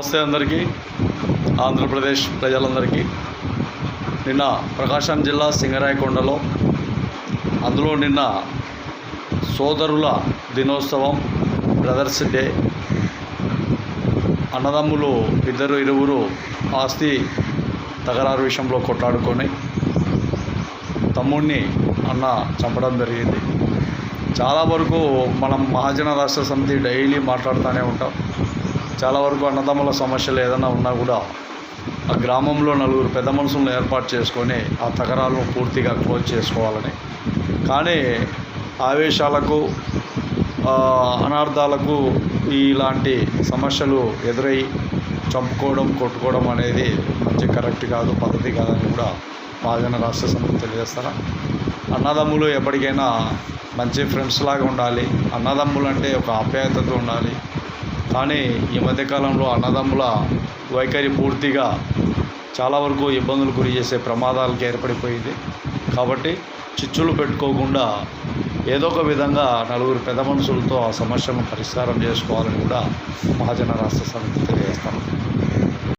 నమస్తే అందరికీ, ఆంధ్రప్రదేశ్ ప్రజలందరికీ. నిన్న ప్రకాశం జిల్లా సింగరాయకొండలో నిన్న సోదరుల దినోత్సవం, బ్రదర్స్ డే. అన్నదమ్ములు ఇరువురు ఆస్తి తగరారు విషయంలో కొట్లాడుకొని తమ్ముడిని అన్న చంపడం జరిగింది. చాలా వరకు మనం మహాజన రాష్ట్ర సమితి డైలీ మాట్లాడుతూనే ఉంటాం. చాలా వరకు అన్నదమ్ముల సమస్యలు ఏదైనా ఉన్నా కూడా ఆ గ్రామంలో నలుగురు పెద్ద మనుషులను ఏర్పాటు చేసుకొని ఆ తగరాలను పూర్తిగా క్లోజ్ చేసుకోవాలని. కానీ ఆవేశాలకు, అనార్థాలకు ఇలాంటి సమస్యలు ఎదురై చంపుకోవడం, కొట్టుకోవడం అనేది మంచి కరెక్ట్ కాదు, పద్ధతి కాదని కూడా మహాజన రాష్ట్ర సమితి తెలియజేస్తాను. అన్నదమ్ములు ఎప్పటికైనా మంచి ఫ్రెండ్స్ లాగా ఉండాలి. అన్నదమ్ములు అంటే ఒక ఆప్యాయతతో ఉండాలి. కానీ ఈ మధ్యకాలంలో అన్నదమ్ముల వైఖరి పూర్తిగా చాలా వరకు ఇబ్బందులు గురి చేసే ప్రమాదాలకు ఏర్పడిపోయింది. కాబట్టి చిచ్చులు పెట్టుకోకుండా ఏదో ఒక విధంగా నలుగురు పెద్ద మనుషులతో ఆ సమస్యను పరిష్కారం చేసుకోవాలని కూడా మహాజన రాష్ట్ర సమితి తెలియజేస్తాను.